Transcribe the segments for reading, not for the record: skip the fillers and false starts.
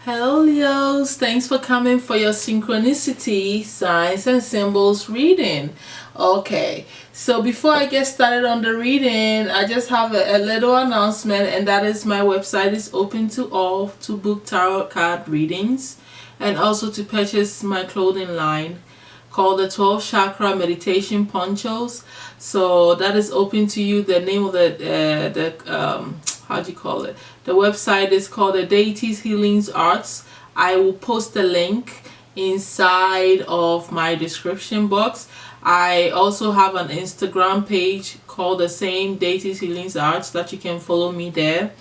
Hello Leos, thanks for coming for your synchronicity signs and symbols reading. Okay, so before I get started on the reading, I just have a little announcement, and that is my website is open to all to book tarot card readings and also to purchase my clothing line called the 12 chakra meditation ponchos. So that is open to you. The name of the how do you call it, the website is called the Deities Healings Arts. I will post the link inside of my description box. I also have an Instagram page called the same Deities Healings Arts that you can follow me there,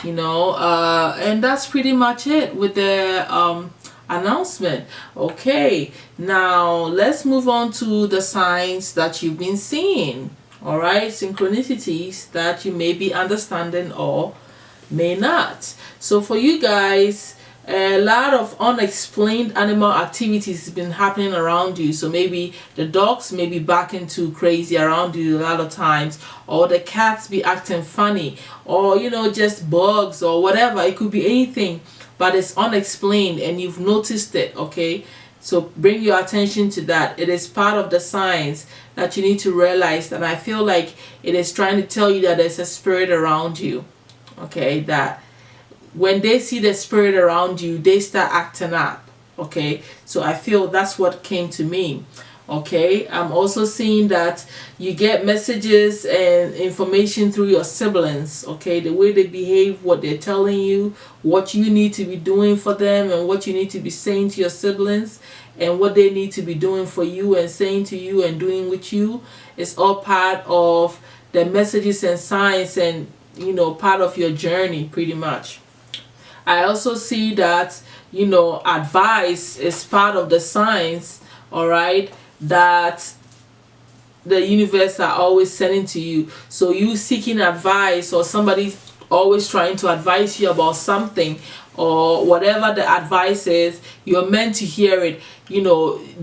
and that's pretty much it with the announcement. Okay, now let's move on to the signs that you've been seeing. All right, synchronicities that you may be understanding or may not. So for you guys, a lot of unexplained animal activities has been happening around you. So maybe the dogs may be barking too crazy around you a lot of times, or the cats be acting funny, or just bugs or whatever. It could be anything, but it's unexplained and you've noticed it. Okay, so bring your attention to that. It is part of the signs that you need to realize that I feel like it is trying to tell you that there's a spirit around you. Okay, that when they see the spirit around you, they start acting up. Okay, so I feel that's what came to me. Okay, I'm also seeing that you get messages and information through your siblings. Okay, the way they behave, what they're telling you, what you need to be doing for them, and what you need to be saying to your siblings, and what they need to be doing for you and saying to you and doing with you. It's all part of the messages and signs, and part of your journey pretty much. I also see that advice is part of the signs, all right, that the universe are always sending to you. So you seeking advice, or somebody always trying to advise you about something, or whatever the advice is, you're meant to hear it.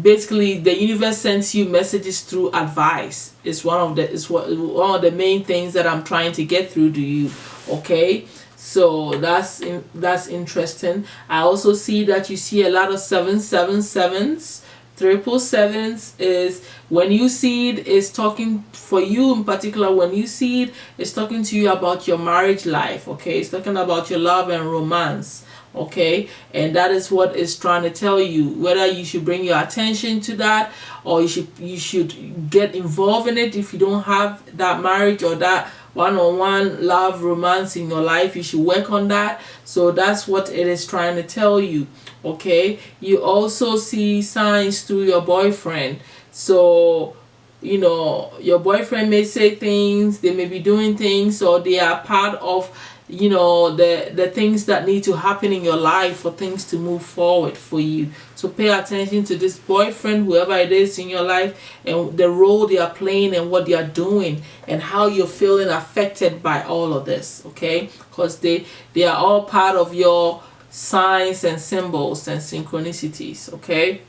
Basically the universe sends you messages through advice. It's one of the main things that I'm trying to get through to you. Okay, so that's interesting. I also see that you see a lot of 777s. 777s is when you see it, is talking for you in particular. When you see it, it's talking to you about your marriage life. Okay, it's talking about your love and romance. Okay, and that is what it's trying to tell you, whether you should bring your attention to that, or you should get involved in it. If you don't have that marriage or that one-on-one love romance in your life, you should work on that. So that's what it is trying to tell you. Okay, you also see signs through your boyfriend. So your boyfriend may say things, they may be doing things, or they are part of the things that need to happen in your life for things to move forward for you. So pay attention to this boyfriend, whoever it is in your life, and the role they are playing and what they are doing, and how you're feeling affected by all of this. Okay, because they are all part of your signs and symbols and synchronicities. Okay,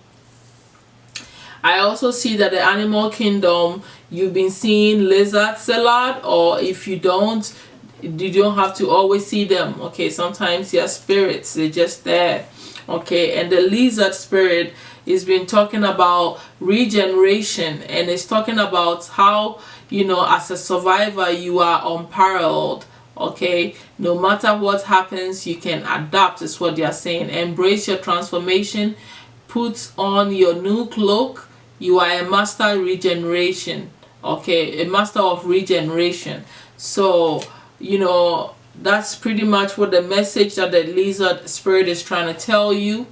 I also see that the animal kingdom, you've been seeing lizards a lot, or if you don't have to always see them. Okay, sometimes they are spirits, they're just there. Okay, and the lizard spirit has been talking about regeneration, and it's talking about how as a survivor you are unparalleled. Okay, no matter what happens, you can adapt, is what they are saying. Embrace your transformation, put on your new cloak. You are a master regeneration. Okay, a master of regeneration. So that's pretty much what the message that the lizard spirit is trying to tell you.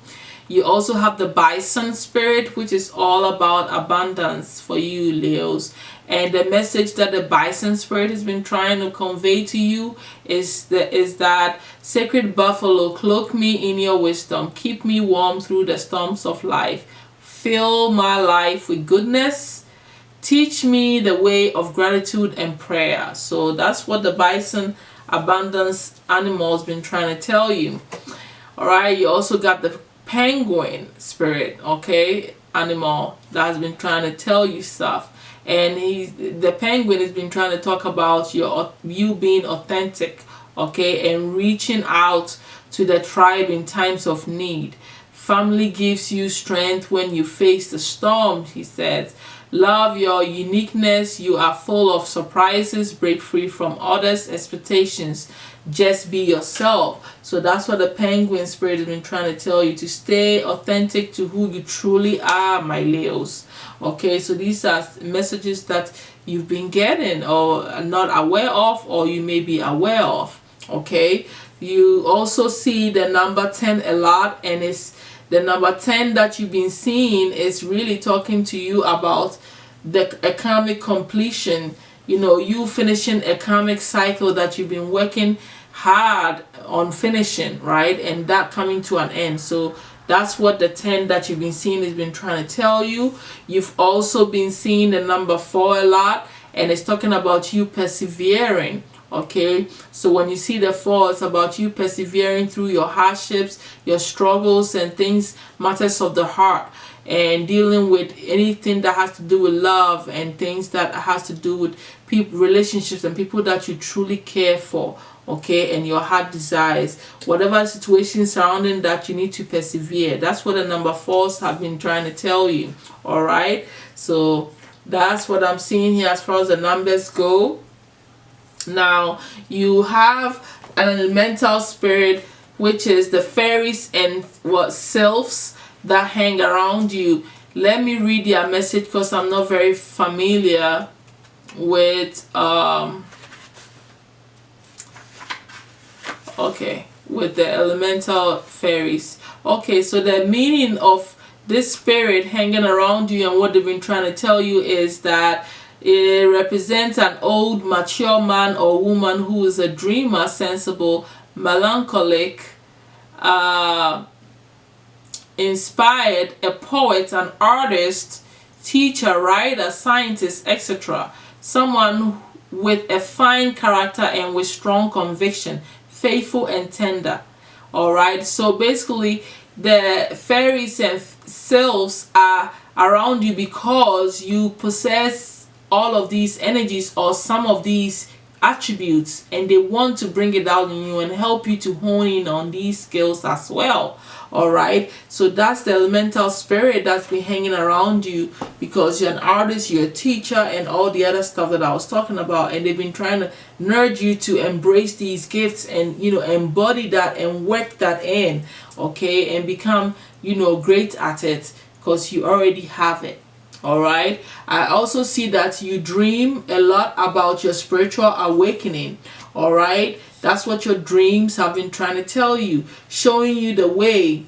You also have the bison spirit, which is all about abundance for you, Leos. And the message that the bison spirit has been trying to convey to you is that sacred buffalo, cloak me in your wisdom, keep me warm through the storms of life, fill my life with goodness, teach me the way of gratitude and prayer. So that's what the bison abundance animal has been trying to tell you. All right, you also got the penguin spirit, okay, animal that has been trying to tell you stuff. And the penguin has been trying to talk about you being authentic, okay, and reaching out to the tribe in times of need. Family gives you strength when you face the storm, he says. Love your uniqueness. You are full of surprises. Break free from others' expectations. Just be yourself. So that's what the penguin spirit has been trying to tell you, to stay authentic to who you truly are, my Leos. Okay, so these are messages that you've been getting or are not aware of, or you may be aware of. Okay, you also see the number 10 a lot, and it's the number 10 that you've been seeing is really talking to you about the karmic completion. You know, you finishing a karmic cycle that you've been working hard on finishing, right? And that coming to an end. So that's what the 10 that you've been seeing has been trying to tell you. You've also been seeing the number 4 a lot, and it's talking about you persevering. Okay, so when you see the 4, it's about you persevering through your hardships, your struggles, and things, matters of the heart, and dealing with anything that has to do with love and things that has to do with people, relationships, and people that you truly care for. Okay, and your heart desires, whatever situation surrounding that, you need to persevere. That's what the number 4s have been trying to tell you. All right, so that's what I'm seeing here as far as the numbers go. Now you have an elemental spirit, which is the fairies and what sylphs that hang around you. Let me read their message because I'm not very familiar with with the elemental fairies. Okay, so the meaning of this spirit hanging around you and what they've been trying to tell you is that it represents an old, mature man or woman who is a dreamer, sensible, melancholic, inspired, a poet, an artist, teacher, writer, scientist, etc. Someone with a fine character and with strong conviction, faithful and tender. Alright, so basically the fairies and sylphs are around you because you possess all of these energies or some of these attributes, and they want to bring it out in you and help you to hone in on these skills as well. All right, so that's the elemental spirit that's been hanging around you because you're an artist, you're a teacher, and all the other stuff that I was talking about, and they've been trying to nurture you to embrace these gifts and, you know, embody that and work that in, okay, and become, you know, great at it because you already have it. All right, I also see that you dream a lot about your spiritual awakening. All right, that's what your dreams have been trying to tell you, showing you the way,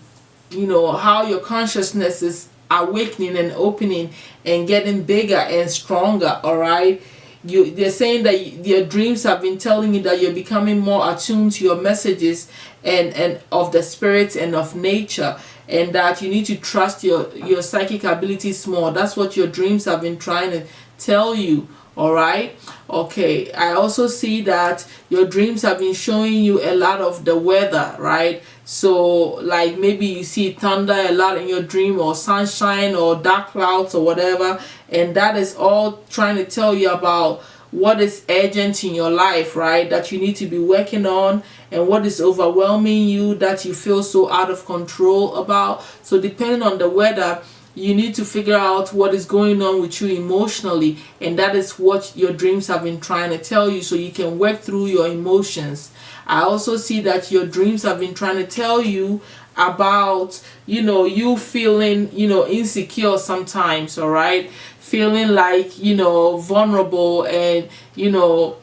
you know, how your consciousness is awakening and opening and getting bigger and stronger. All right, they're saying that your dreams have been telling you that you're becoming more attuned to your messages and of the spirit and of nature, and that you need to trust your psychic abilities more. That's what your dreams have been trying to tell you. All right, okay, I also see that your dreams have been showing you a lot of the weather, right? So like maybe you see thunder a lot in your dream, or sunshine, or dark clouds, or whatever, and that is all trying to tell you about what is urgent in your life, right, that you need to be working on, and what is overwhelming you that you feel so out of control about. So depending on the weather, you need to figure out what is going on with you emotionally, and that is what your dreams have been trying to tell you, so you can work through your emotions. I also see that your dreams have been trying to tell you about, you know, you feeling, you know, insecure sometimes, all right, feeling like, you know, vulnerable, and, you know,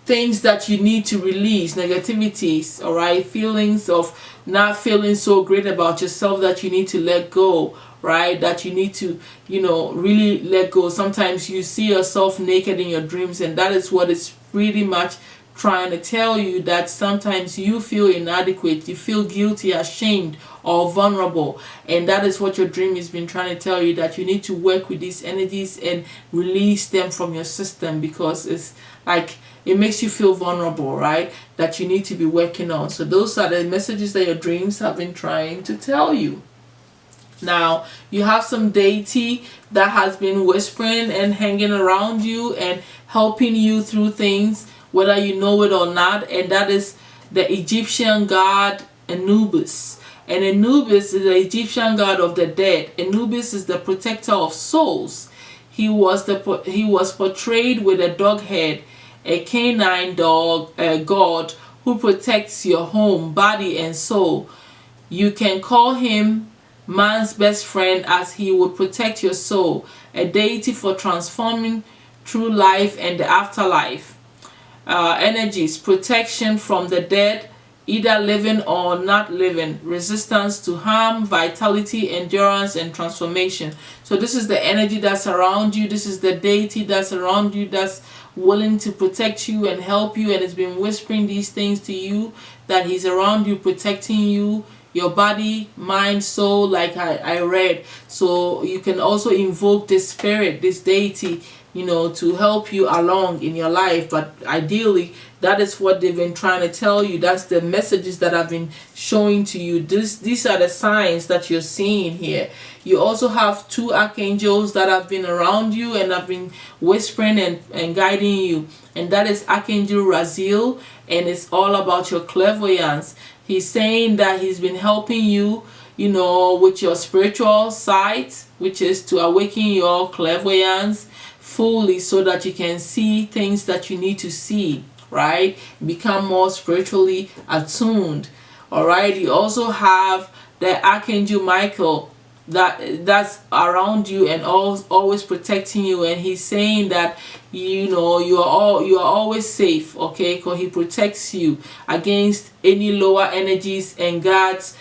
things that you need to release, negativities, all right, feelings of not feeling so great about yourself that you need to let go, right, that you need to, you know, really let go. Sometimes you see yourself naked in your dreams, and that is what it's pretty much trying to tell you, that sometimes you feel inadequate, you feel guilty, ashamed, or vulnerable, and that is what your dream has been trying to tell you, that you need to work with these energies and release them from your system, because it's like it makes you feel vulnerable, right, that you need to be working on. So those are the messages that your dreams have been trying to tell you. Now you have some deity that has been whispering and hanging around you and helping you through things, whether you know it or not, and that is the Egyptian god Anubis. And Anubis is the Egyptian god of the dead. Anubis is the protector of souls. He was portrayed with a dog head, a canine dog, a god who protects your home, body, and soul. You can call him man's best friend, as he would protect your soul, a deity for transforming through life and the afterlife. Energies: protection from the dead, either living or not living, resistance to harm, vitality, endurance, and transformation. So this is the energy that's around you. This is the deity that's around you, that's willing to protect you and help you, and it's been whispering these things to you, that he's around you, protecting you, your body, mind, soul, like I read. So you can also invoke this spirit, this deity, you know, to help you along in your life. But ideally, that is what they've been trying to tell you. That's the messages that I've been showing to you. These are the signs that you're seeing here. You also have 2 archangels that have been around you and have been whispering and guiding you. And that is Archangel Raziel, and it's all about your clairvoyance. He's saying that he's been helping you, you know, with your spiritual side, which is to awaken your clairvoyance fully, so that you can see things that you need to see, right? Become more spiritually attuned. All right. You also have the Archangel Michael that's around you and always protecting you, and he's saying that, you know, you are always safe, okay, because he protects you against any lower energies and guards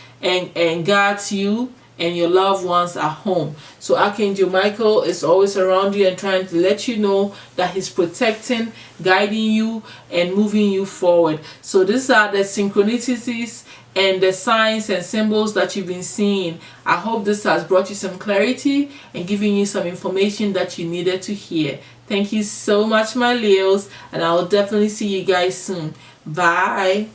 you and your loved ones at home. So Archangel Michael is always around you and trying to let you know that he's protecting, guiding you, and moving you forward. So these are the synchronicities and the signs and symbols that you've been seeing. I hope this has brought you some clarity and given you some information that you needed to hear. Thank you so much, my Leos, and I will definitely see you guys soon. Bye.